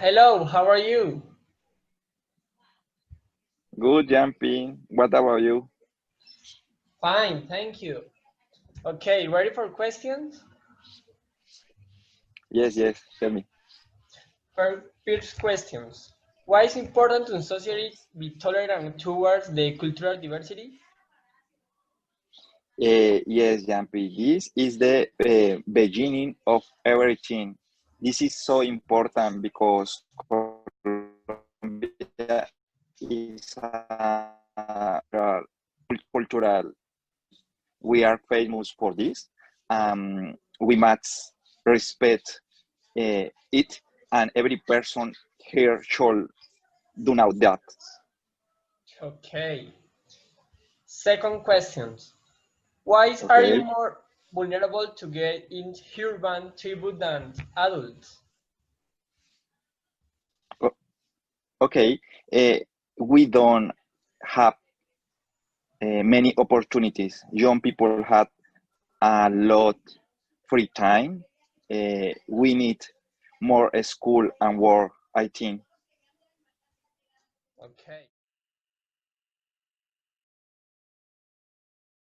Hello, how are you? Good, Jumpy. What about you? Fine, thank you. Okay, ready for questions? Yes. Tell me. First questions. Why is important to society be tolerant towards the cultural diversity? Yes, Jumpy. This is the beginning of everything. This is so important because Colombia is cultural. We are famous for this. We must respect it, and every person here should do know that. Okay. Second questions. Why are you Okay. more vulnerable to get into urban tribute than adults? O- Okay. Uh, we don't have many opportunities. Young people had a lot free time. We need more school and work, I think. Okay.